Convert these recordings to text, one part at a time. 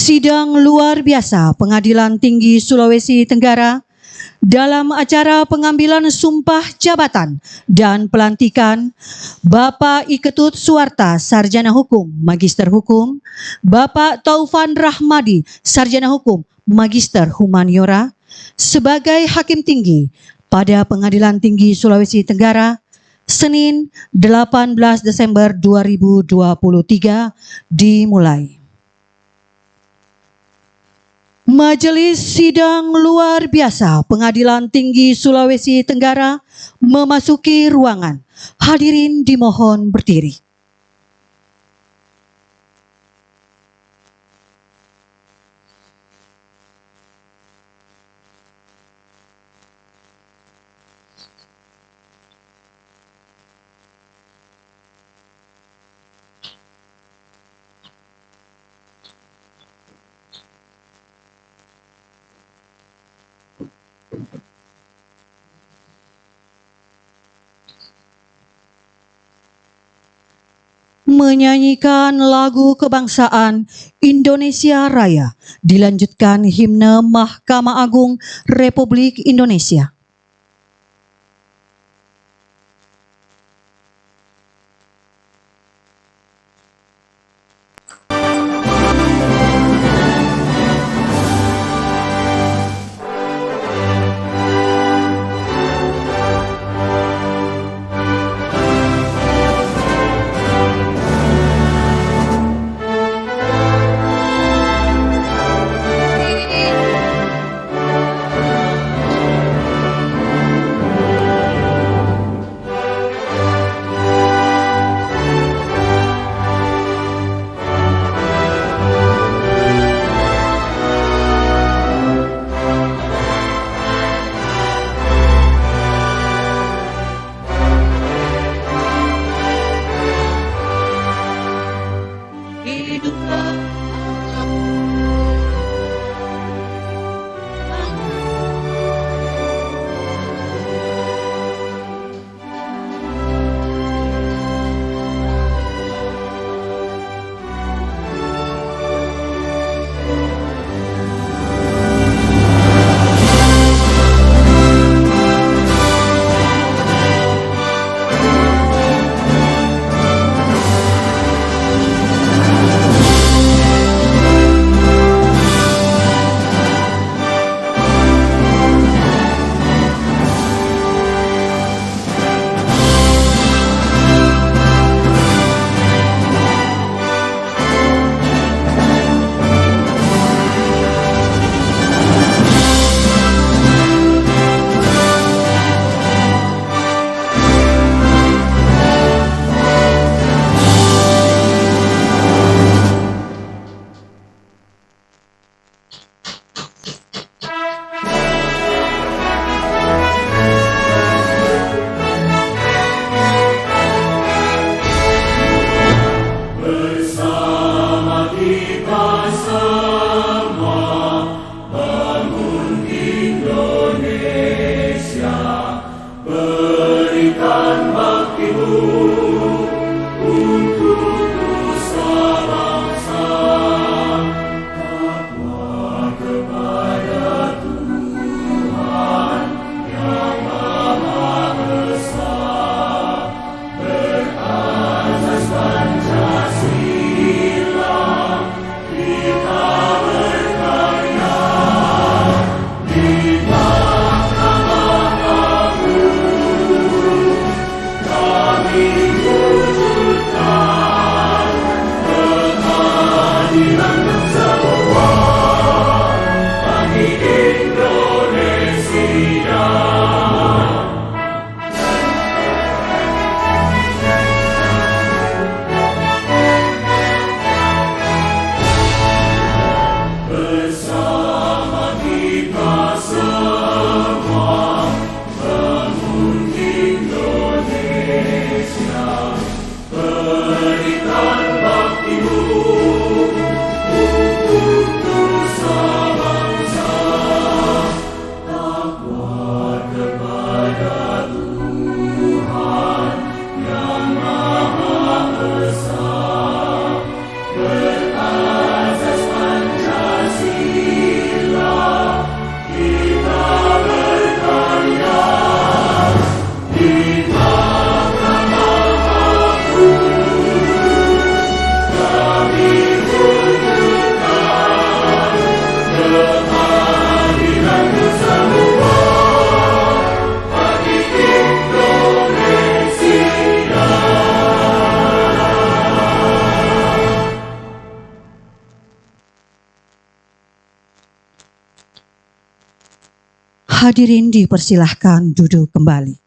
Sidang luar biasa Pengadilan Tinggi Sulawesi Tenggara dalam acara pengambilan sumpah jabatan dan pelantikan Bapak Iketut Suwarta, Sarjana Hukum, Magister Hukum, Bapak Taufan Rahmadi, Sarjana Hukum, Magister Humaniora, sebagai Hakim Tinggi pada Pengadilan Tinggi Sulawesi Tenggara, Senin 18 Desember 2023 dimulai. Majelis Sidang Luar Biasa Pengadilan Tinggi Sulawesi Tenggara memasuki ruangan. Hadirin dimohon berdiri. Menyanyikan lagu kebangsaan Indonesia Raya, dilanjutkan himne Mahkamah Agung Republik Indonesia. Hadirin dipersilahkan duduk kembali.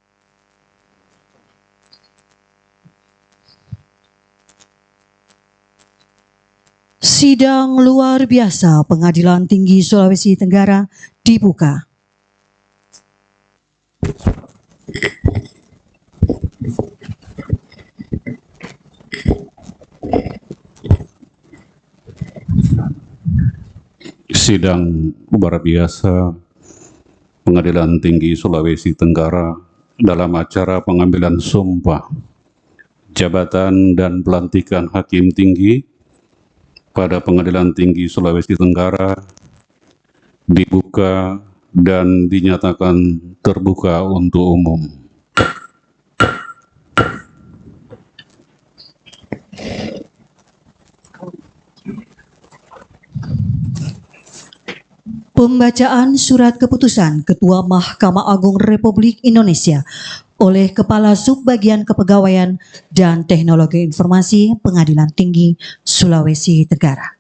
Sidang luar biasa Pengadilan Tinggi Sulawesi Tenggara dibuka. Sidang luar biasa Pengadilan Tinggi Sulawesi Tenggara dalam acara pengambilan sumpah jabatan dan pelantikan Hakim Tinggi pada Pengadilan Tinggi Sulawesi Tenggara dibuka dan dinyatakan terbuka untuk umum. Pembacaan surat keputusan Ketua Mahkamah Agung Republik Indonesia oleh Kepala Subbagian Kepegawaian dan Teknologi Informasi Pengadilan Tinggi Sulawesi Tenggara.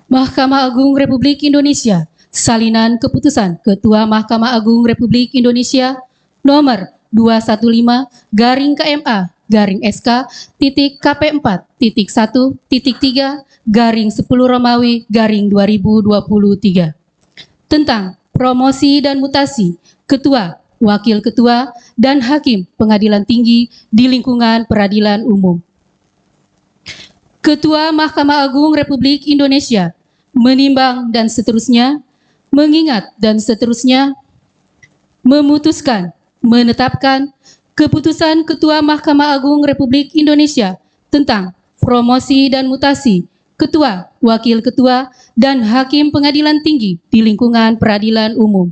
Mahkamah Agung Republik Indonesia, salinan keputusan Ketua Mahkamah Agung Republik Indonesia nomor 215-KMA-SK.1.3/10 tentang promosi dan mutasi Ketua, Wakil Ketua, dan Hakim Pengadilan Tinggi di lingkungan peradilan umum. Ketua Mahkamah Agung Republik Indonesia menimbang dan seterusnya, mengingat dan seterusnya, memutuskan, menetapkan keputusan Ketua Mahkamah Agung Republik Indonesia tentang promosi dan mutasi Ketua, Wakil Ketua, dan Hakim Pengadilan Tinggi di lingkungan peradilan umum.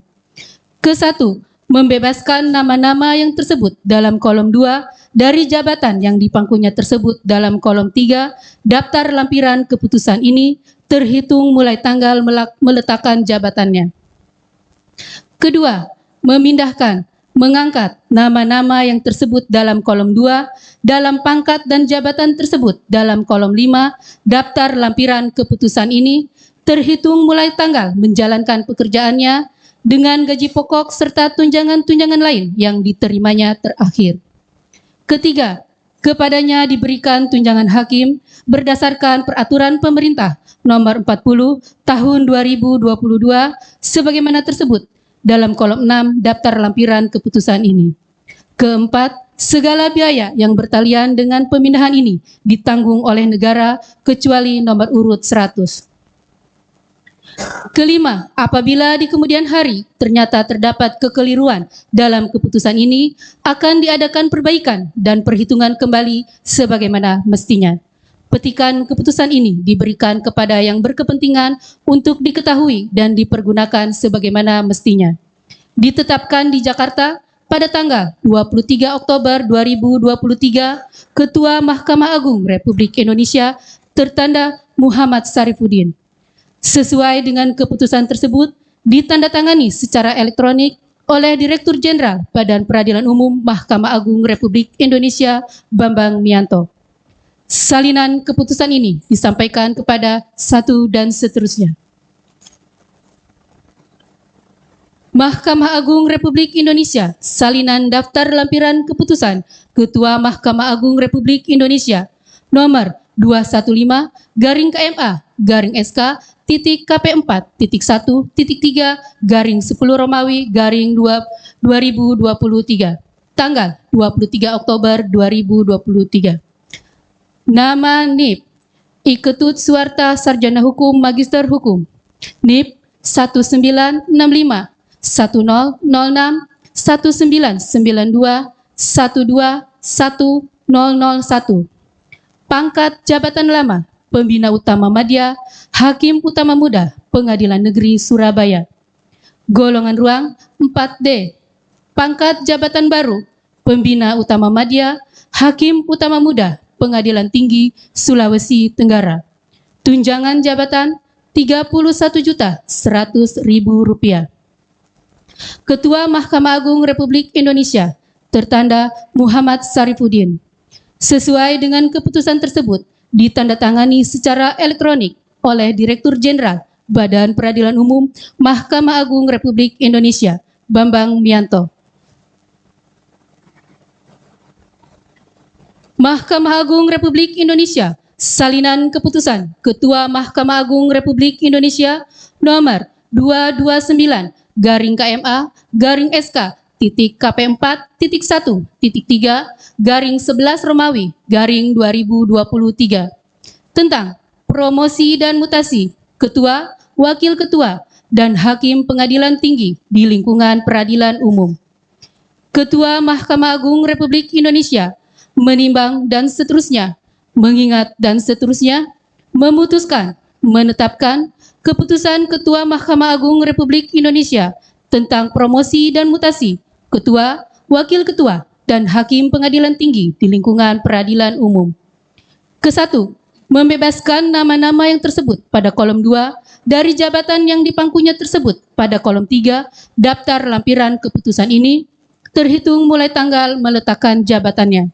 Ke-1, membebaskan nama-nama yang tersebut dalam kolom 2 dari jabatan yang dipangkunya tersebut dalam kolom 3 daftar lampiran keputusan ini terhitung mulai tanggal meletakkan jabatannya. Kedua, memindahkan, mengangkat nama-nama yang tersebut dalam kolom 2 dalam pangkat dan jabatan tersebut dalam kolom 5 daftar lampiran keputusan ini terhitung mulai tanggal menjalankan pekerjaannya dengan gaji pokok serta tunjangan-tunjangan lain yang diterimanya terakhir. Ketiga, kepadanya diberikan tunjangan hakim berdasarkan peraturan pemerintah nomor 40 tahun 2022 sebagaimana tersebut dalam kolom 6 daftar lampiran keputusan ini. Keempat, segala biaya yang bertalian dengan pemindahan ini ditanggung oleh negara kecuali nomor urut 100. Kelima, apabila di kemudian hari ternyata terdapat kekeliruan dalam keputusan ini, akan diadakan perbaikan dan perhitungan kembali sebagaimana mestinya. Petikan keputusan ini diberikan kepada yang berkepentingan untuk diketahui dan dipergunakan sebagaimana mestinya. Ditetapkan di Jakarta pada tanggal 23 Oktober 2023, Ketua Mahkamah Agung Republik Indonesia tertanda Muhammad Syarifuddin. Sesuai dengan keputusan tersebut, ditandatangani secara elektronik oleh Direktur Jenderal Badan Peradilan Umum Mahkamah Agung Republik Indonesia Bambang Mianto. Salinan keputusan ini disampaikan kepada 1 dan seterusnya. Mahkamah Agung Republik Indonesia, salinan daftar lampiran keputusan Ketua Mahkamah Agung Republik Indonesia nomor 215-KMA-SK.1.3/10 tanggal 23 Oktober 2023. Nama NIP Iketut Suwarta Sarjana Hukum Magister Hukum NIP 1965 1006 1992 12101. Pangkat jabatan lama Pembina Utama Madya Hakim Utama Muda Pengadilan Negeri Surabaya. Golongan ruang 4D. Pangkat jabatan baru Pembina Utama Madya Hakim Utama Muda Pengadilan Tinggi Sulawesi Tenggara. Tunjangan jabatan Rp31.100.000. Ketua Mahkamah Agung Republik Indonesia tertanda Muhammad Sarifudin. Sesuai dengan keputusan tersebut, ditandatangani secara elektronik oleh Direktur Jenderal Badan Peradilan Umum Mahkamah Agung Republik Indonesia, Bambang Mianto. Mahkamah Agung Republik Indonesia, salinan keputusan Ketua Mahkamah Agung Republik Indonesia nomor 229-KMA-SK.1.3/11 tentang promosi dan mutasi Ketua, Wakil Ketua, dan Hakim Pengadilan Tinggi di lingkungan peradilan umum. Ketua Mahkamah Agung Republik Indonesia menimbang dan seterusnya, mengingat dan seterusnya, memutuskan, menetapkan keputusan Ketua Mahkamah Agung Republik Indonesia tentang promosi dan mutasi Ketua, Wakil Ketua, dan Hakim Pengadilan Tinggi di lingkungan peradilan umum. Kesatu, membebaskan nama-nama yang tersebut pada kolom 2 dari jabatan yang dipangkunya tersebut pada kolom 3 daftar lampiran keputusan ini terhitung mulai tanggal meletakkan jabatannya.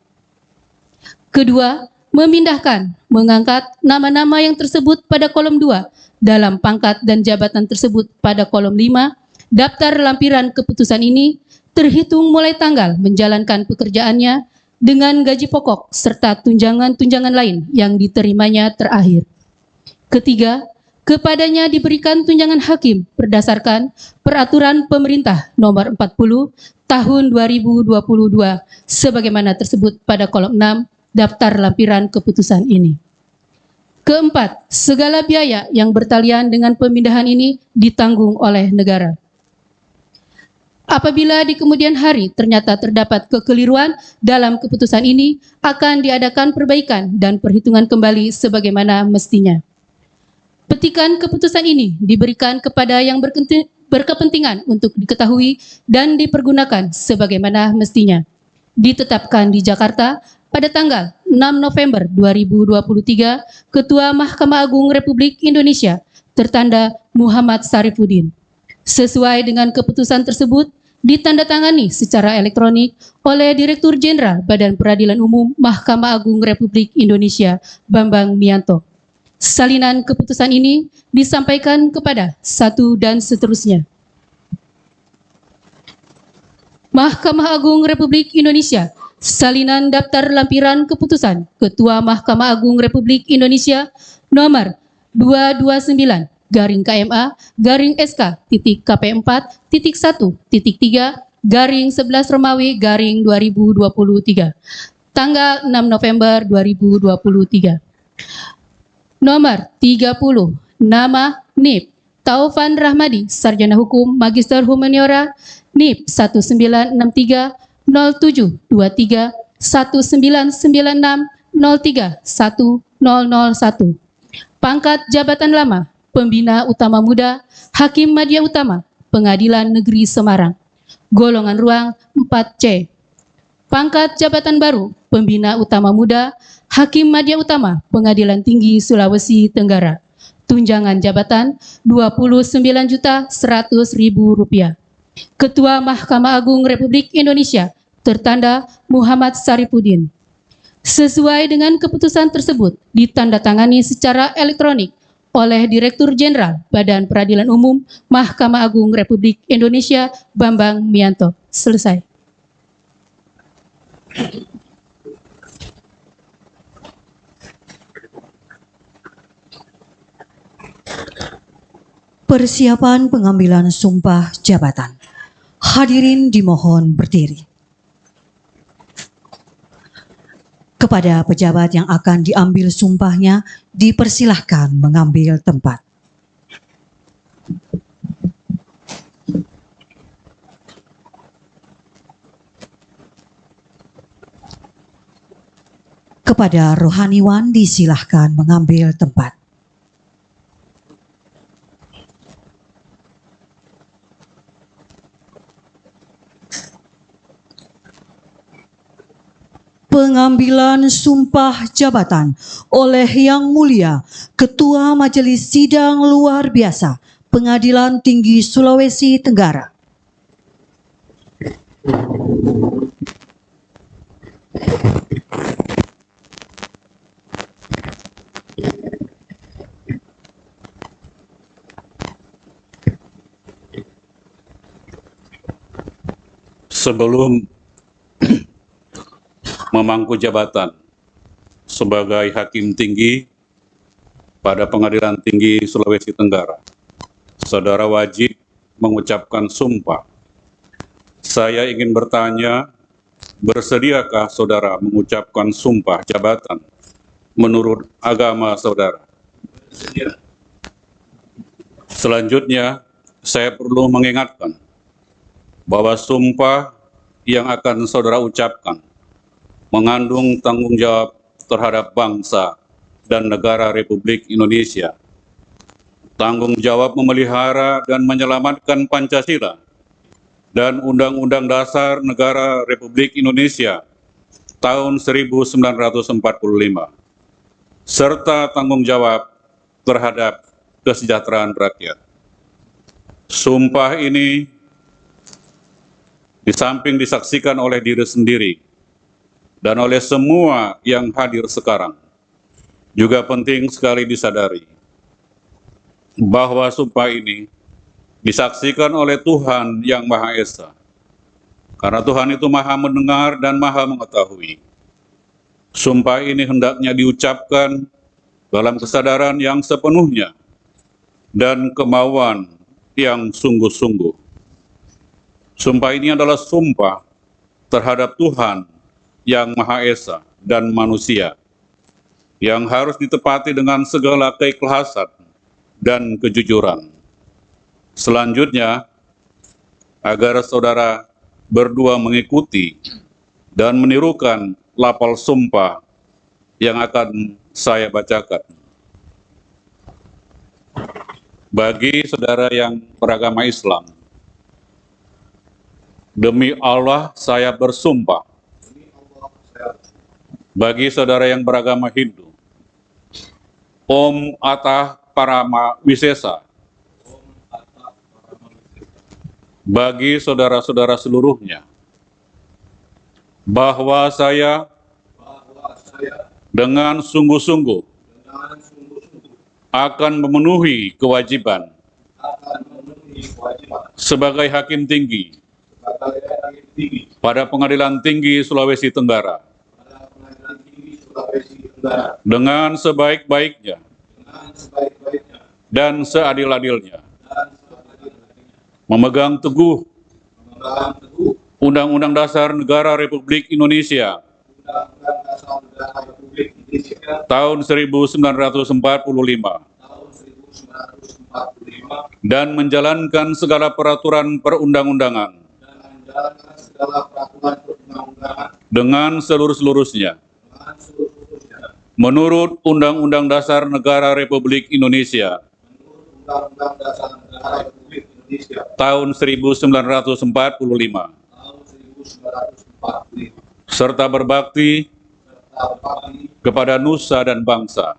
Kedua, memindahkan, mengangkat nama-nama yang tersebut pada kolom 2 dalam pangkat dan jabatan tersebut pada kolom 5 daftar lampiran keputusan ini terhitung mulai tanggal menjalankan pekerjaannya dengan gaji pokok serta tunjangan-tunjangan lain yang diterimanya terakhir. Ketiga, kepadanya diberikan tunjangan hakim berdasarkan Peraturan Pemerintah Nomor 40 Tahun 2022 sebagaimana tersebut pada kolom 6 daftar lampiran keputusan ini. Keempat, segala biaya yang bertalian dengan pemindahan ini ditanggung oleh negara. Apabila di kemudian hari ternyata terdapat kekeliruan dalam keputusan ini, akan diadakan perbaikan dan perhitungan kembali sebagaimana mestinya. Petikan keputusan ini diberikan kepada yang berkepentingan untuk diketahui dan dipergunakan sebagaimana mestinya. Ditetapkan di Jakarta pada tanggal 6 November 2023, Ketua Mahkamah Agung Republik Indonesia, tertanda Muhammad Sarifudin. Sesuai dengan keputusan tersebut, ditandatangani secara elektronik oleh Direktur Jenderal Badan Peradilan Umum Mahkamah Agung Republik Indonesia, Bambang Mianto. Salinan keputusan ini disampaikan kepada satu dan seterusnya. Mahkamah Agung Republik Indonesia, salinan daftar lampiran keputusan Ketua Mahkamah Agung Republik Indonesia nomor 229-KMA-SK.1.3/11 tanggal 6 November 2023. Nomor 30, nama NIP Taufan Rahmadi, Sarjana Hukum, Magister Humaniora, NIP 1993-0723-1996-03-1001. Pangkat jabatan lama, Pembina Utama Muda, Hakim Madya Utama, Pengadilan Negeri Semarang, golongan ruang 4C. Pangkat jabatan baru, Pembina Utama Muda, Hakim Madya Utama, Pengadilan Tinggi Sulawesi Tenggara. Tunjangan jabatan Rp29.100.000. Ketua Mahkamah Agung Republik Indonesia, tertanda Muhammad Sarifudin. Sesuai dengan keputusan tersebut, ditandatangani secara elektronik oleh Direktur Jenderal Badan Peradilan Umum Mahkamah Agung Republik Indonesia, Bambang Mianto. Selesai. Persiapan pengambilan sumpah jabatan. Hadirin dimohon berdiri. Kepada pejabat yang akan diambil sumpahnya, dipersilahkan mengambil tempat. Kepada rohaniwan disilahkan mengambil tempat. Pengambilan sumpah jabatan oleh Yang Mulia Ketua Majelis Sidang Luar Biasa Pengadilan Tinggi Sulawesi Tenggara. Sebelum memangku jabatan sebagai Hakim Tinggi pada Pengadilan Tinggi Sulawesi Tenggara, saudara wajib mengucapkan sumpah. Saya ingin bertanya, bersediakah saudara mengucapkan sumpah jabatan menurut agama saudara? Bersedia. Selanjutnya, saya perlu mengingatkan bahwa sumpah yang akan saudara ucapkan mengandung tanggung jawab terhadap bangsa dan negara Republik Indonesia, tanggung jawab memelihara dan menyelamatkan Pancasila dan Undang-Undang Dasar Negara Republik Indonesia tahun 1945, serta tanggung jawab terhadap kesejahteraan rakyat. Sumpah ini di samping disaksikan oleh diri sendiri dan oleh semua yang hadir sekarang, juga penting sekali disadari bahwa sumpah ini disaksikan oleh Tuhan yang Maha Esa, karena Tuhan itu Maha mendengar dan Maha mengetahui. Sumpah ini hendaknya diucapkan dalam kesadaran yang sepenuhnya dan kemauan yang sungguh-sungguh. Sumpah ini adalah sumpah terhadap Tuhan yang Maha Esa dan manusia, yang harus ditepati dengan segala keikhlasan dan kejujuran. Selanjutnya, agar saudara berdua mengikuti dan menirukan lafal sumpah yang akan saya bacakan. Bagi saudara yang beragama Islam, demi Allah saya bersumpah. Bagi saudara yang beragama Hindu, Om Atah Parama Wisesa. Bagi saudara-saudara seluruhnya, bahwa saya dengan sungguh-sungguh akan memenuhi kewajiban sebagai Hakim Tinggi pada Pengadilan Tinggi Sulawesi Tenggara dengan sebaik-baiknya dan seadil-adilnya, memegang teguh Undang-Undang Dasar Negara Republik Indonesia tahun 1945 dan menjalankan segala peraturan perundang-undangan dengan seluruh-seluruhnya menurut Undang-Undang Dasar Negara Republik Indonesia tahun 1945, serta berbakti kepada nusa dan bangsa.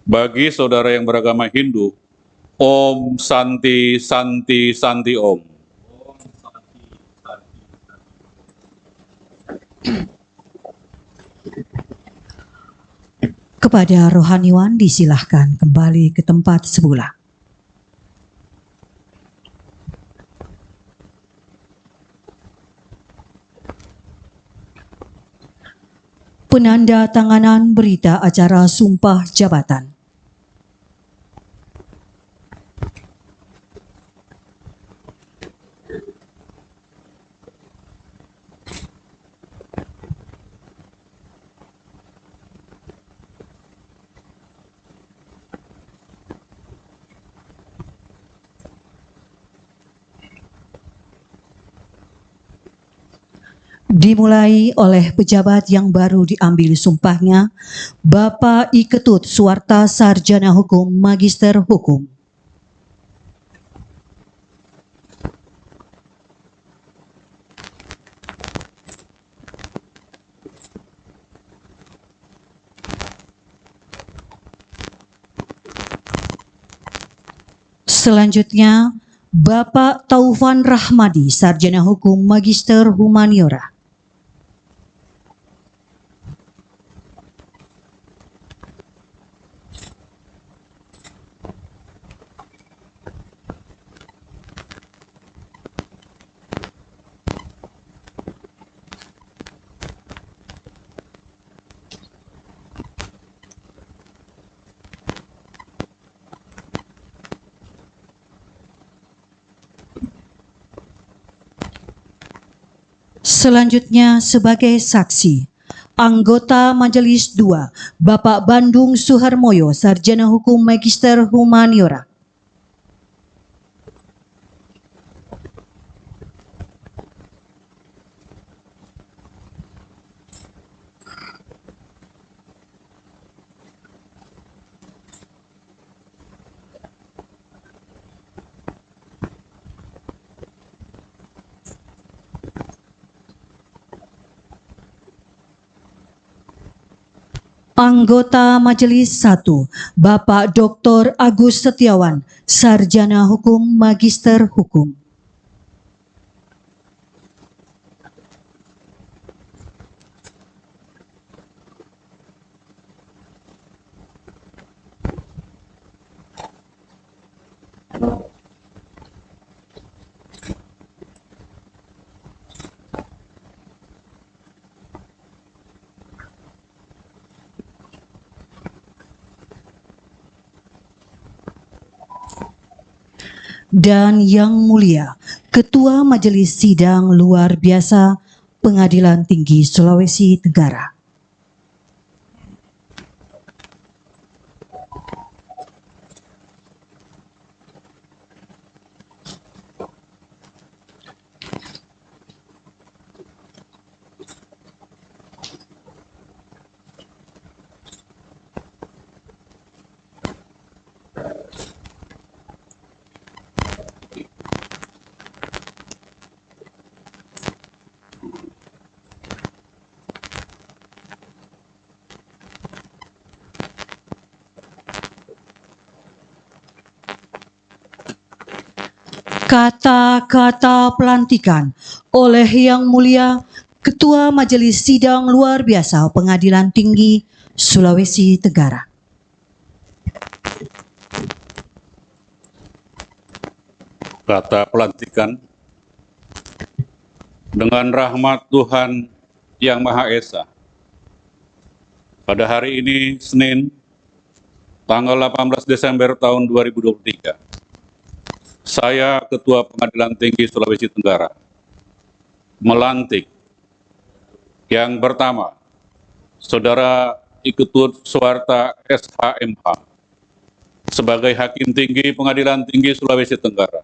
Bagi saudara yang beragama Hindu, Om Santi Santi Santi Om. Kepada rohaniwan disilahkan kembali ke tempat semula. Penanda tanganan berita acara sumpah jabatan. Dimulai oleh pejabat yang baru diambil sumpahnya, Bapak I Ketut Suwarta Sarjana Hukum Magister Hukum. Selanjutnya, Bapak Taufan Rahmadi Sarjana Hukum Magister Humaniora. Selanjutnya sebagai saksi, anggota Majelis 2, Bapak Bandung Suharmoyo, Sarjana Hukum Magister Humaniora. Anggota Majelis 1, Bapak Dr. Agus Setiawan, Sarjana Hukum Magister Hukum. Dan yang mulia, Ketua Majelis Sidang Luar Biasa Pengadilan Tinggi Sulawesi Tenggara. Kata-kata pelantikan oleh Yang Mulia Ketua Majelis Sidang Luar Biasa Pengadilan Tinggi Sulawesi Tenggara. Kata pelantikan. Dengan rahmat Tuhan Yang Maha Esa, pada hari ini Senin tanggal 18 Desember tahun 2023, saya Ketua Pengadilan Tinggi Sulawesi Tenggara melantik yang pertama Saudara Iketut Suwarta SHMH sebagai Hakim Tinggi Pengadilan Tinggi Sulawesi Tenggara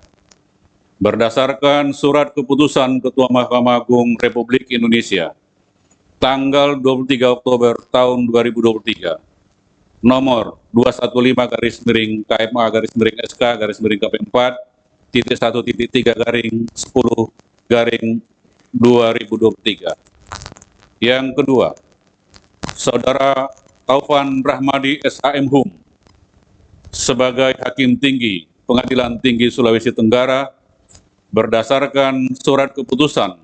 berdasarkan surat keputusan Ketua Mahkamah Agung Republik Indonesia tanggal 23 Oktober tahun 2023 nomor 215-KMA-SK-10-3-10-2023. Yang kedua, Saudara Taufan Rahmadi SHM-HUM sebagai Hakim Tinggi Pengadilan Tinggi Sulawesi Tenggara berdasarkan surat keputusan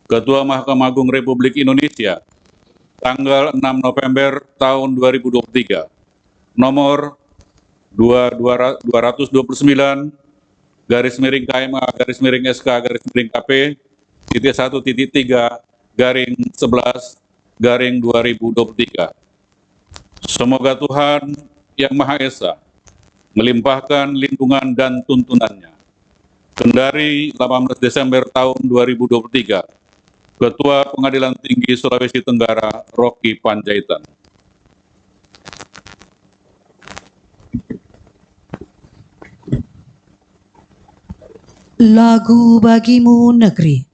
Ketua Mahkamah Agung Republik Indonesia tanggal 6 November tahun 2023 nomor 200-KMA-KP-1-3-11-2023. Semoga Tuhan Yang Maha Esa melimpahkan lindungan dan tuntunannya. Kendari 18 Desember tahun 2023, Ketua Pengadilan Tinggi Sulawesi Tenggara Rocky Panjaitan. Lagu Bagimu Negeri.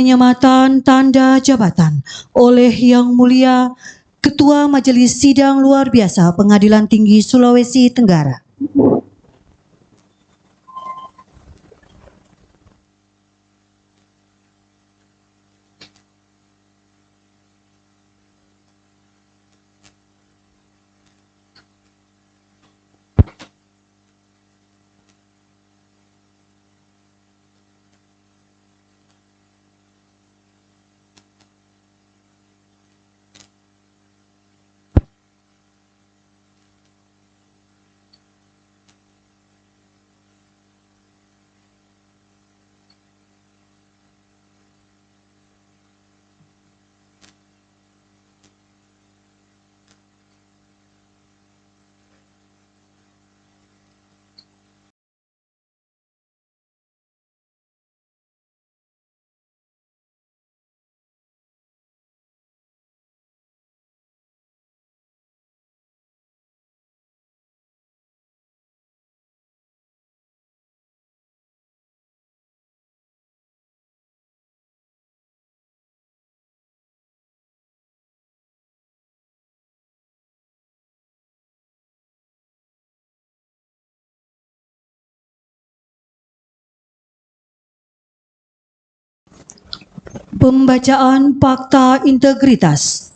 Penyematan tanda jabatan oleh Yang Mulia Ketua Majelis Sidang Luar Biasa Pengadilan Tinggi Sulawesi Tenggara. Pembacaan Fakta Integritas.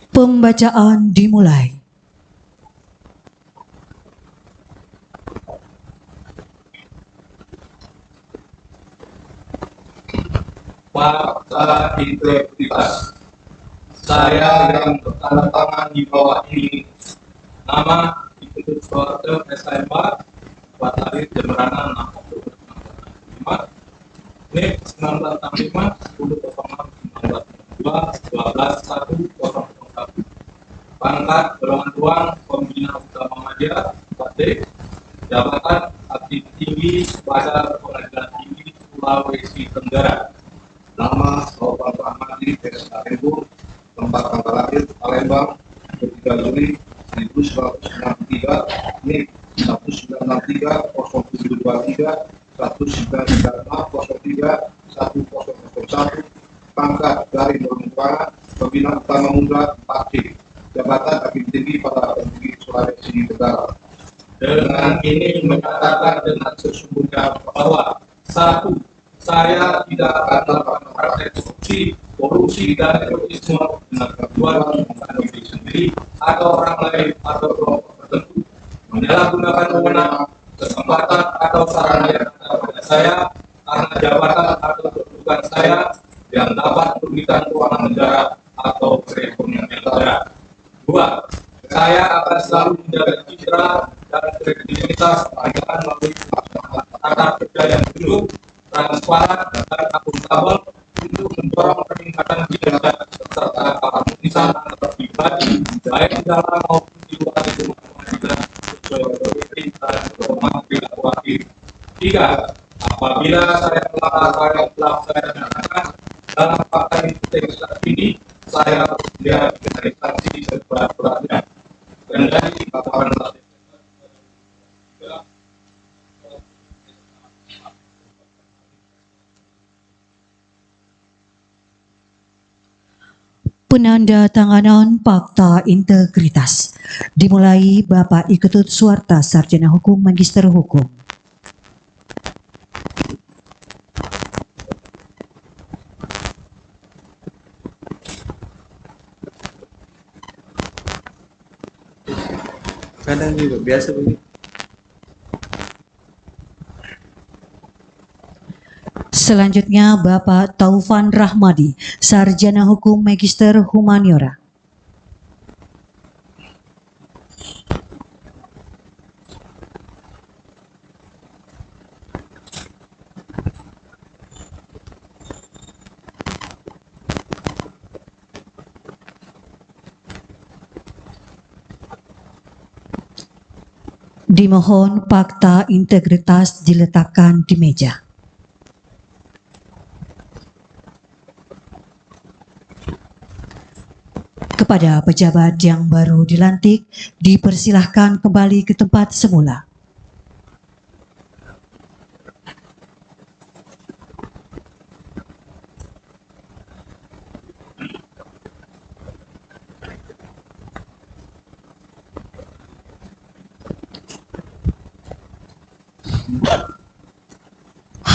Pembacaan dimulai. Fakta integritas. Saya yang bertanda tangan di bawah ini, nama Iketut Suarta SMA, buat lahir Jemberana 6 Oktober 1965, NIP 1965, 10 Oktober 1962, 12 1 001, pangkat golongan tuang Pembina Utama Madya 4D, jabatan Aktif Tinggi pada Pengadilan Tinggi Sulawesi Tenggara. Nama Bapak Rahmadi PSK Rembur, tempat tanggal lahir Palembang 23 Juli 1963, NIP 1963 0723 1996 03 1001, pangkat dari Normuka Pembina Utama Muda 4D, jabatan Hakim Tinggi pada Tinggi Sulawesi Tenggara. Dengan ini menyatakan dengan sesungguhnya bahwa satu, saya tidak akan melakukan praktek korupsi dan nepotisme dengan tujuan untuk diri sendiri atau orang lain atau kelompok tertentu, menyalahgunakan wewenang, kesempatan atau sarana yang ada pada saya karena jabatan atau kedudukan saya yang dapat merugikan keuangan negara atau perekonomian negara. Dua, saya akan selalu menjaga citra dan kredibilitas pengadilan melalui pelaksanaan tata kerja yang jujur, transparan, dan akuntabel untuk mendorong peningkatan kinerja serta keharmonisan antar pribadi baik di dalam maupun di luar lingkungan pengadilan sesuai kode dan pedoman perilaku hakim. Tiga, apabila saya melanggar yang telah saya nyatakan dalam fakta integritas ini, saya bersedia menjadi saksi seberat-beratnya. Dan dari 18 Penandatanganan Fakta Integritas dimulai Bapak Iketut Suarta, Sarjana Hukum, Magister Hukum. Kadang juga biasa begitu. Selanjutnya Bapak Taufan Rahmadi, Sarjana Hukum, Magister Humaniora. Dimohon fakta integritas diletakkan di meja. Kepada pejabat yang baru dilantik, dipersilahkan kembali ke tempat semula.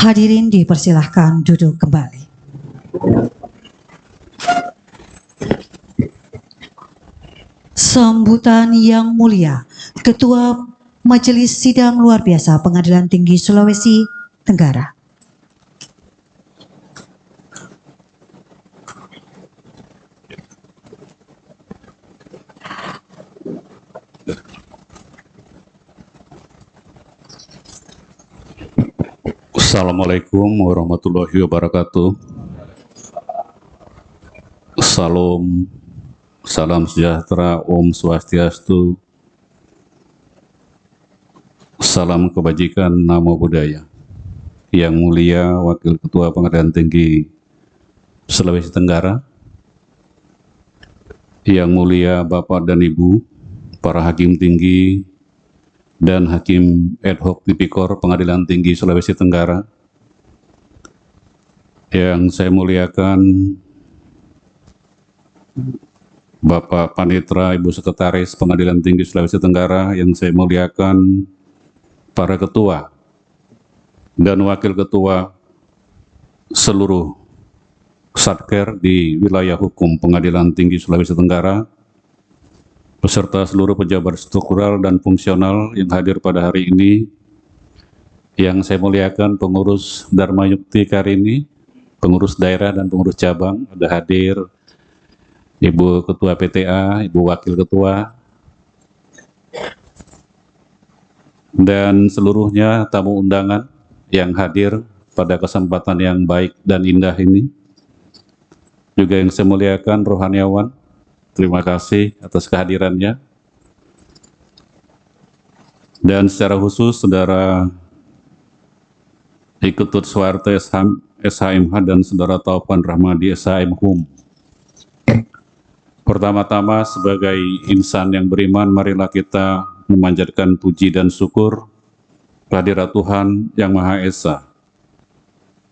Hadirin dipersilahkan duduk kembali. Sambutan yang mulia, Ketua Majelis Sidang Luar Biasa Pengadilan Tinggi Sulawesi Tenggara. Assalamualaikum warahmatullahi wabarakatuh. Salam sejahtera, Om Swastiastu, salam kebajikan, namo buddhaya. Yang mulia Wakil Ketua Pengadilan Tinggi Sulawesi Tenggara, yang mulia Bapak dan Ibu, para hakim tinggi dan hakim ad hoc tipikor Pengadilan Tinggi Sulawesi Tenggara, yang saya muliakan Bapak Panitra, Ibu Sekretaris Pengadilan Tinggi Sulawesi Tenggara, yang saya muliakan para ketua dan wakil ketua seluruh Satker di wilayah hukum Pengadilan Tinggi Sulawesi Tenggara, beserta seluruh pejabat struktural dan fungsional yang hadir pada hari ini, yang saya muliakan pengurus Dharma Yukti Karini, pengurus daerah dan pengurus cabang, ada hadir Ibu Ketua PTA, Ibu Wakil Ketua, dan seluruhnya tamu undangan yang hadir pada kesempatan yang baik dan indah ini. Juga yang saya muliakan rohaniawan, terima kasih atas kehadirannya. Dan secara khusus Saudara Iketut Suwarto SHMH dan Saudara Taufan Rahmadi SHMHum. Pertama-tama sebagai insan yang beriman, marilah kita memanjatkan puji dan syukur kehadirat Tuhan Yang Maha Esa.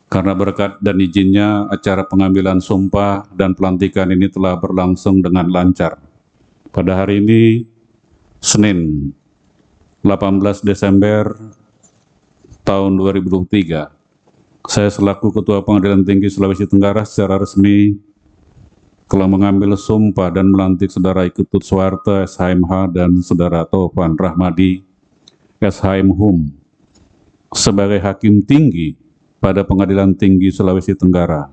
Karena berkat dan izinnya acara pengambilan sumpah dan pelantikan ini telah berlangsung dengan lancar. Pada hari ini, Senin 18 Desember tahun 2023, saya selaku Ketua Pengadilan Tinggi Sulawesi Tenggara secara resmi telah mengambil sumpah dan melantik Saudara Iketut Suwarto SHMH dan Saudara Taufan Rahmadi SHMHum sebagai Hakim Tinggi pada Pengadilan Tinggi Sulawesi Tenggara.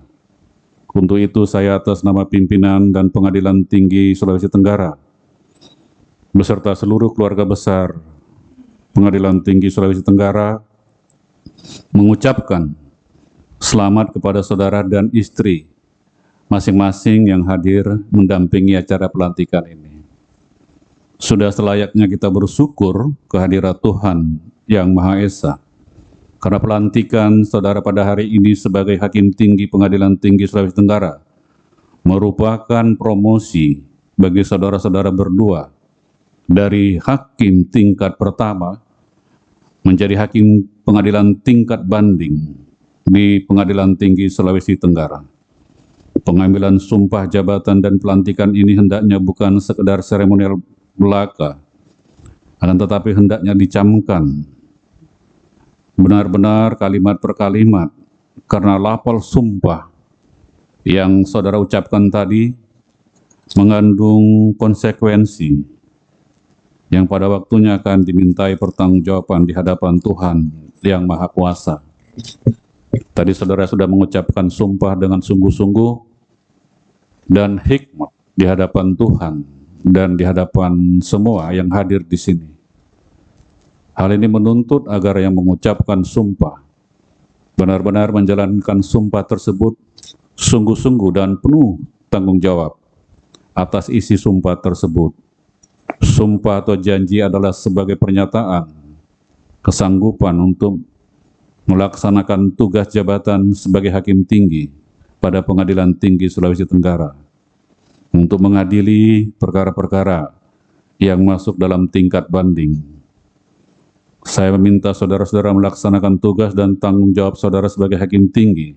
Untuk itu saya atas nama pimpinan dan Pengadilan Tinggi Sulawesi Tenggara beserta seluruh keluarga besar Pengadilan Tinggi Sulawesi Tenggara mengucapkan selamat kepada saudara dan istri masing-masing yang hadir mendampingi acara pelantikan ini. Sudah selayaknya kita bersyukur kehadirat Tuhan Yang Maha Esa, karena pelantikan saudara pada hari ini sebagai Hakim Tinggi Pengadilan Tinggi Sulawesi Tenggara merupakan promosi bagi saudara-saudara berdua dari hakim tingkat pertama menjadi hakim pengadilan tingkat banding di Pengadilan Tinggi Sulawesi Tenggara. Pengambilan sumpah jabatan dan pelantikan ini hendaknya bukan sekedar seremonial belaka, akan tetapi hendaknya dicamkan benar-benar kalimat per kalimat, karena lafal sumpah yang saudara ucapkan tadi mengandung konsekuensi yang pada waktunya akan dimintai pertanggungjawaban di hadapan Tuhan Yang Maha Kuasa. Tadi saudara sudah mengucapkan sumpah dengan sungguh-sungguh dan hikmat di hadapan Tuhan dan di hadapan semua yang hadir di sini. Hal ini menuntut agar yang mengucapkan sumpah benar-benar menjalankan sumpah tersebut sungguh-sungguh dan penuh tanggung jawab atas isi sumpah tersebut. Sumpah atau janji adalah sebagai pernyataan kesanggupan untuk melaksanakan tugas jabatan sebagai Hakim Tinggi pada Pengadilan Tinggi Sulawesi Tenggara untuk mengadili perkara-perkara yang masuk dalam tingkat banding. Saya meminta saudara-saudara melaksanakan tugas dan tanggung jawab saudara sebagai Hakim Tinggi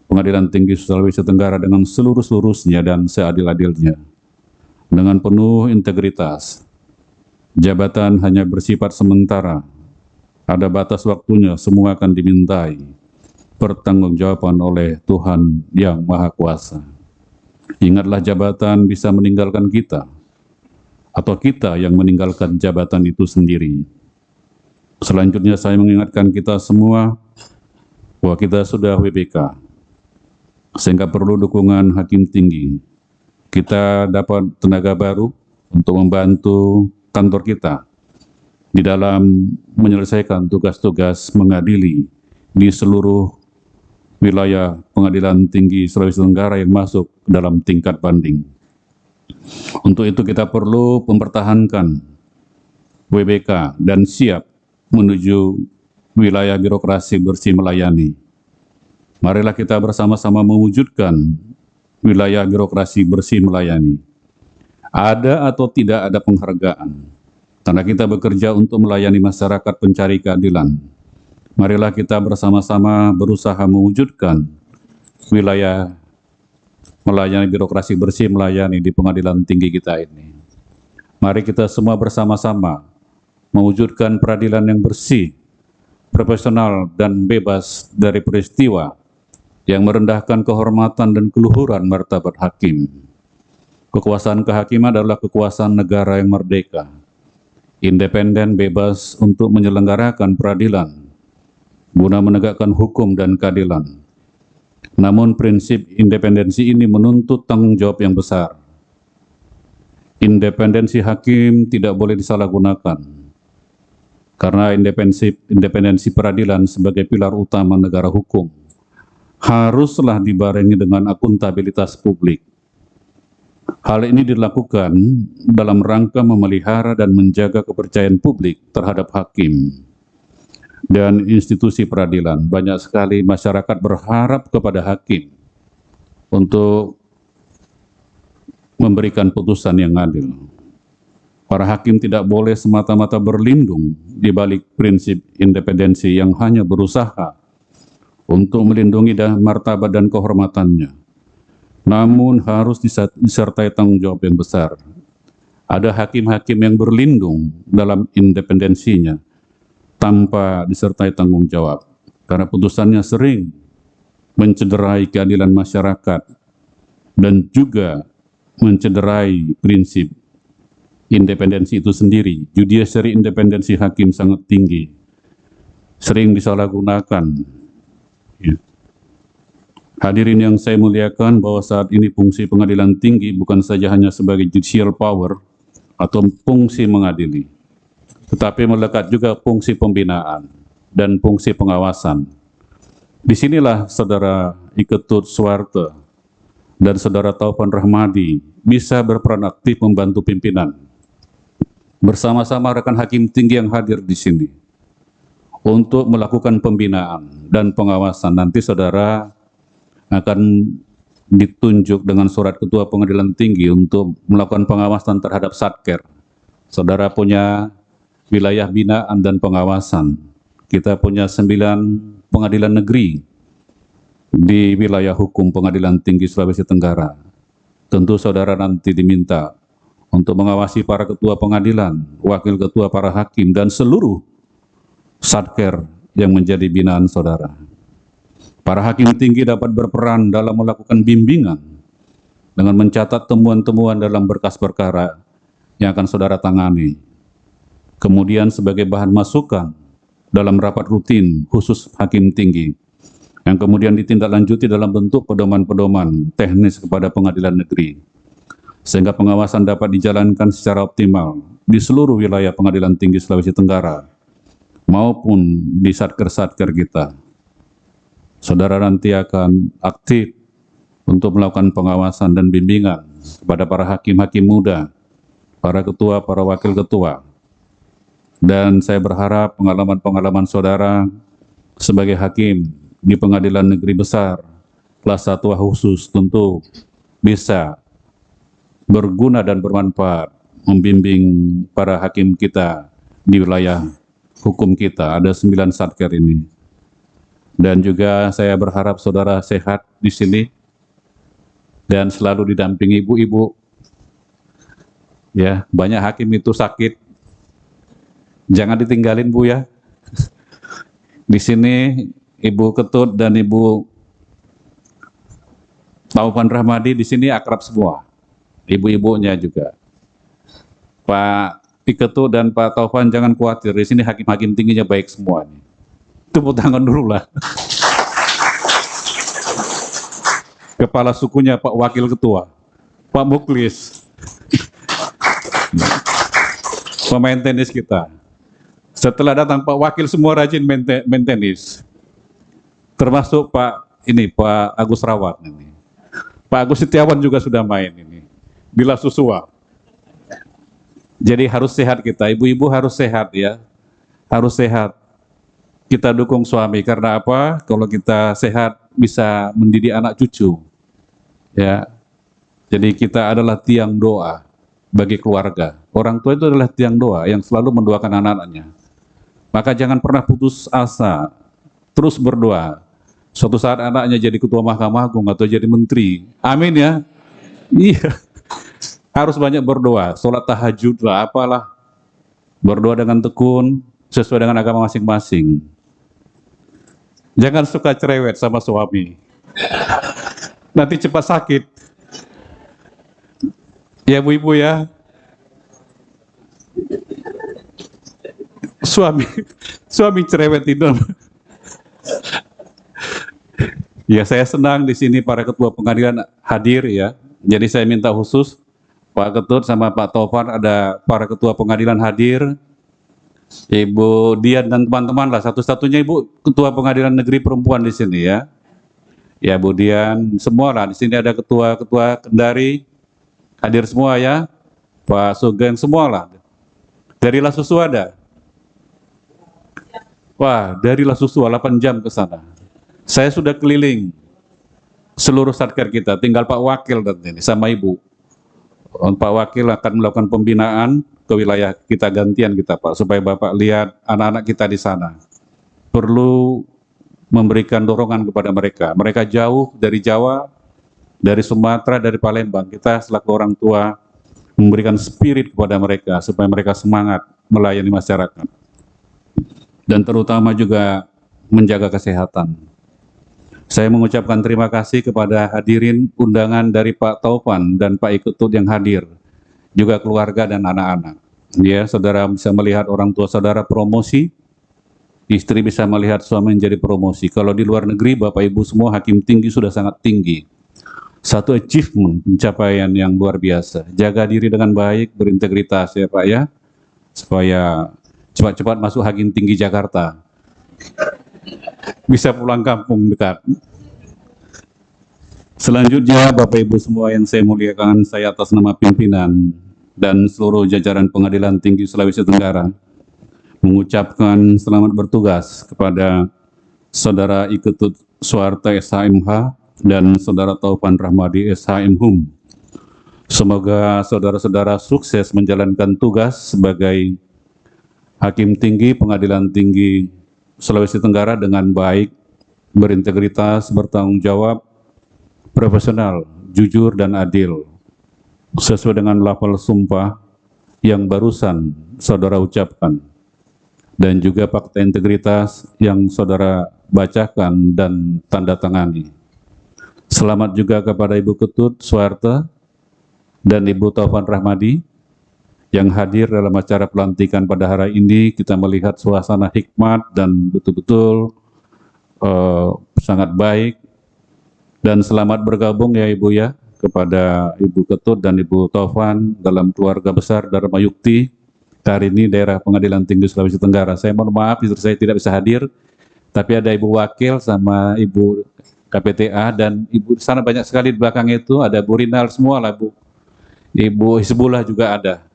Pengadilan Tinggi Sulawesi Tenggara dengan seluruh-seluruhnya dan seadil-adilnya, dengan penuh integritas. Jabatan hanya bersifat sementara, ada batas waktunya, semua akan dimintai pertanggungjawaban oleh Tuhan yang Maha Kuasa. Ingatlah, jabatan bisa meninggalkan kita, atau kita yang meninggalkan jabatan itu sendiri. Selanjutnya saya mengingatkan kita semua bahwa kita sudah WBK, sehingga perlu dukungan Hakim Tinggi. Kita dapat tenaga baru untuk membantu kantor kita di dalam menyelesaikan tugas-tugas mengadili di seluruh wilayah Pengadilan Tinggi Sulawesi Tenggara yang masuk dalam tingkat banding. Untuk itu kita perlu mempertahankan WBK dan siap menuju wilayah birokrasi bersih melayani. Marilah kita bersama-sama mewujudkan wilayah birokrasi bersih melayani. Ada atau tidak ada penghargaan, karena kita bekerja untuk melayani masyarakat pencari keadilan. Marilah kita bersama-sama berusaha mewujudkan wilayah melayani birokrasi bersih melayani di Pengadilan Tinggi kita ini. Mari kita semua bersama-sama mewujudkan peradilan yang bersih, profesional, dan bebas dari peristiwa yang merendahkan kehormatan dan keluhuran martabat hakim. Kekuasaan kehakiman adalah kekuasaan negara yang merdeka, independen, bebas untuk menyelenggarakan peradilan guna menegakkan hukum dan keadilan. Namun prinsip independensi ini menuntut tanggung jawab yang besar. Independensi hakim tidak boleh disalahgunakan, karena independensi peradilan sebagai pilar utama negara hukum haruslah dibarengi dengan akuntabilitas publik. Hal ini dilakukan dalam rangka memelihara dan menjaga kepercayaan publik terhadap hakim dan institusi peradilan. Banyak sekali masyarakat berharap kepada hakim untuk memberikan putusan yang adil. Para hakim tidak boleh semata-mata berlindung di balik prinsip independensi yang hanya berusaha untuk melindungi martabat dan kehormatannya, namun harus disertai tanggung jawab yang besar. Ada hakim-hakim yang berlindung dalam independensinya tanpa disertai tanggung jawab, karena putusannya sering mencederai keadilan masyarakat dan juga mencederai prinsip independensi itu sendiri. Judiciary independensi hakim sangat tinggi, sering disalahgunakan. Hadirin yang saya muliakan, bahwa saat ini fungsi Pengadilan Tinggi bukan saja hanya sebagai judicial power atau fungsi mengadili, tetapi melekat juga fungsi pembinaan dan fungsi pengawasan. Disinilah Saudara Iketut Suwarte dan Saudara Taufan Rahmadi bisa berperan aktif membantu pimpinan bersama-sama rekan hakim tinggi yang hadir di sini untuk melakukan pembinaan dan pengawasan. Nanti saudara akan ditunjuk dengan surat Ketua Pengadilan Tinggi untuk melakukan pengawasan terhadap Satker. Saudara punya wilayah binaan dan pengawasan. Kita punya 9 pengadilan negeri di wilayah hukum Pengadilan Tinggi Sulawesi Tenggara. Tentu saudara nanti diminta untuk mengawasi para ketua pengadilan, wakil ketua para hakim, dan seluruh Satker yang menjadi binaan saudara. Para hakim tinggi dapat berperan dalam melakukan bimbingan dengan mencatat temuan-temuan dalam berkas perkara yang akan saudara tangani. Kemudian sebagai bahan masukan dalam rapat rutin khusus hakim tinggi yang kemudian ditindaklanjuti dalam bentuk pedoman-pedoman teknis kepada pengadilan negeri, sehingga pengawasan dapat dijalankan secara optimal di seluruh wilayah Pengadilan Tinggi Sulawesi Tenggara maupun di satker-satker kita. Saudara nanti akan aktif untuk melakukan pengawasan dan bimbingan kepada para hakim-hakim muda, para ketua, para wakil ketua, Dan saya berharap pengalaman-pengalaman saudara sebagai hakim di Pengadilan Negeri Besar kelas 1 khusus tentu bisa berguna dan bermanfaat membimbing para hakim kita di wilayah hukum kita. Ada 9 satker ini. Dan juga saya berharap saudara sehat di sini dan selalu didampingi ibu-ibu. Ya, banyak hakim itu sakit. Jangan ditinggalin Bu ya. Di sini Ibu Ketut dan Ibu Taufan Rahmadi di sini akrab semua. Ibu-ibunya juga. Pak Ketut dan Pak Taufan jangan khawatir. Di sini hakim-hakim tingginya baik semua nih. Tepuk tangan dulu lah. Kepala sukunya Pak Wakil Ketua, Pak Muklis. Pemain tenis kita. Setelah datang Pak Wakil semua rajin main tenis. Termasuk Pak Agus Rawat ini. Pak Agus Setiawan juga sudah main ini. Bila Susua. Jadi harus sehat kita. Ibu-ibu harus sehat ya. Harus sehat. Kita dukung suami karena apa? Kalau kita sehat bisa mendidik anak cucu. Ya. Jadi kita adalah tiang doa bagi keluarga. Orang tua itu adalah tiang doa yang selalu mendoakan anak-anaknya. Maka jangan pernah putus asa, terus berdoa. Suatu saat anaknya jadi ketua Mahkamah Agung atau jadi menteri. Amin ya. Iya. Harus banyak berdoa, sholat tahajud lah, apalah. Berdoa dengan tekun, sesuai dengan agama masing-masing. Jangan suka cerewet sama suami. Nanti cepat sakit. Ya Bu-ibu ya. Suami cerewet itu. Ya saya senang di sini para ketua pengadilan hadir ya. Jadi saya minta khusus Pak Ketut sama Pak Taufan ada para ketua pengadilan hadir. Ibu Dian dan teman-teman lah satu-satunya Ibu ketua pengadilan negeri perempuan di sini ya. Ya Bu Dian semua lah di sini ada ketua-ketua Kendari hadir semua ya. Pak Sugeng semua lah. Dari Lasusu ada. Wah, dari Lasusu 8 jam ke sana. Saya sudah keliling seluruh satker kita, tinggal Pak Wakil dan ini sama Ibu. Pak Wakil akan melakukan pembinaan ke wilayah kita gantian kita Pak, supaya Bapak lihat anak-anak kita di sana. Perlu memberikan dorongan kepada mereka. Mereka jauh dari Jawa, dari Sumatera, dari Palembang. Kita selaku orang tua memberikan spirit kepada mereka supaya mereka semangat melayani masyarakat. Dan terutama juga menjaga kesehatan. Saya mengucapkan terima kasih kepada hadirin undangan dari Pak Taufan dan Pak Ketut yang hadir, juga keluarga dan anak-anak. Ya, saudara bisa melihat orang tua saudara promosi, istri bisa melihat suami menjadi promosi. Kalau di luar negeri, Bapak Ibu semua hakim tinggi sudah sangat tinggi. Satu achievement, pencapaian yang luar biasa. Jaga diri dengan baik, berintegritas ya Pak ya, supaya cepat-cepat masuk hakim tinggi Jakarta. Bisa pulang kampung dekat. Selanjutnya Bapak Ibu semua yang saya muliakan, saya atas nama pimpinan dan seluruh jajaran Pengadilan Tinggi Sulawesi Tenggara mengucapkan selamat bertugas kepada Saudara Ketut Suharto SHMH dan Saudara Taufan Rahmadi SHMHum. Semoga saudara-saudara sukses menjalankan tugas sebagai Hakim Tinggi Pengadilan Tinggi Sulawesi Tenggara dengan baik, berintegritas, bertanggung jawab, profesional, jujur dan adil, sesuai dengan lafal sumpah yang barusan saudara ucapkan, dan juga fakta integritas yang saudara bacakan dan tanda tangani. Selamat juga kepada Ibu Ketut Suharto dan Ibu Taufan Rahmadi yang hadir dalam acara pelantikan pada hari ini. Kita melihat suasana hikmat dan betul-betul sangat baik. Dan selamat bergabung ya Ibu ya, kepada Ibu Ketut dan Ibu Taufan dalam keluarga besar Dharma Yukti. Hari ini daerah Pengadilan Tinggi Sulawesi Tenggara. Saya mohon maaf istri saya tidak bisa hadir, tapi ada Ibu Wakil sama Ibu KPTA dan Ibu di sana banyak sekali di belakang itu, ada Bu Rinal semua lah Bu. Ibu Hizbullah juga ada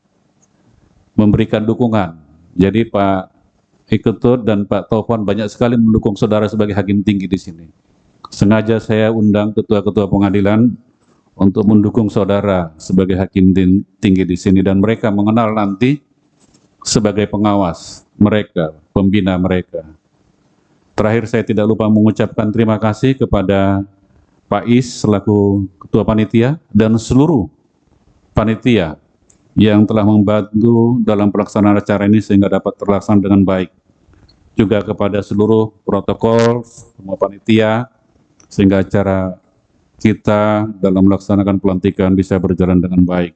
memberikan dukungan Jadi Pak Iketut dan Pak Taufan banyak sekali mendukung saudara sebagai hakim tinggi di sini. Sengaja saya undang ketua-ketua pengadilan untuk mendukung saudara sebagai hakim tinggi di sini, dan mereka mengenal nanti sebagai pengawas mereka, pembina mereka. Terakhir saya tidak lupa mengucapkan terima kasih kepada Pak Is selaku ketua panitia dan seluruh panitia yang telah membantu dalam pelaksanaan acara ini sehingga dapat terlaksana dengan baik. Juga kepada seluruh protokol, semua panitia, sehingga acara kita dalam melaksanakan pelantikan bisa berjalan dengan baik.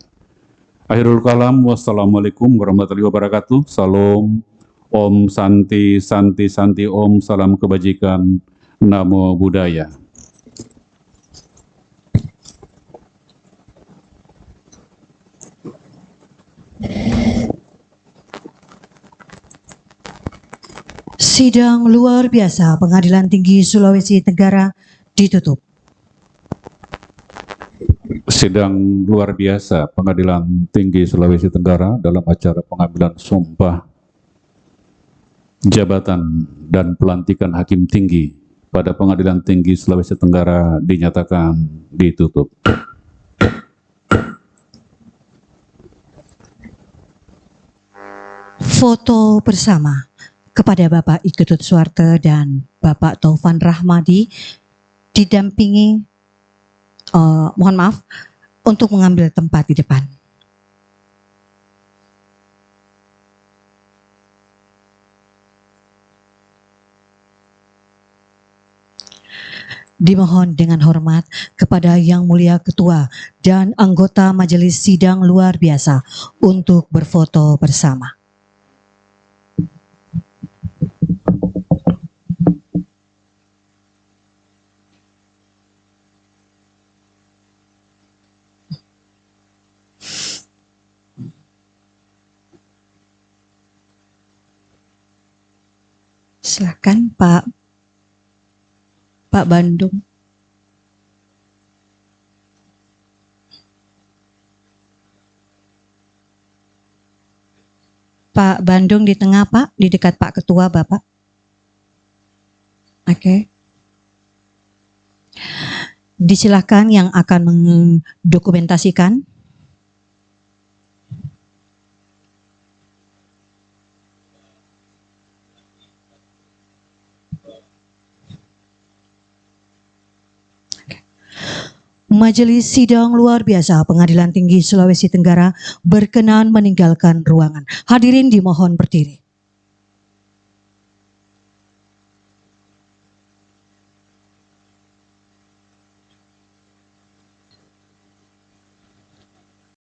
Akhirul kalam, wassalamualaikum warahmatullahi wabarakatuh. Salam, Om Santi, Santi, Santi, Om, salam kebajikan, Namo Buddhaya. Sidang luar biasa Pengadilan Tinggi Sulawesi Tenggara ditutup. Sidang luar biasa Pengadilan Tinggi Sulawesi Tenggara dalam acara pengambilan sumpah jabatan dan pelantikan hakim tinggi pada Pengadilan Tinggi Sulawesi Tenggara dinyatakan ditutup. Foto bersama kepada Bapak Iketut Suwarte dan Bapak Taufan Rahmadi didampingi mohon maaf untuk mengambil tempat di depan. Dimohon dengan hormat kepada Yang Mulia Ketua dan anggota Majelis Sidang Luar Biasa untuk berfoto bersama. Silakan Pak Bandung. Pak Bandung di tengah Pak, di dekat Pak Ketua Bapak. Oke. Disilakan yang akan mendokumentasikan. Majelis Sidang Luar Biasa Pengadilan Tinggi Sulawesi Tenggara berkenan meninggalkan ruangan. Hadirin dimohon berdiri.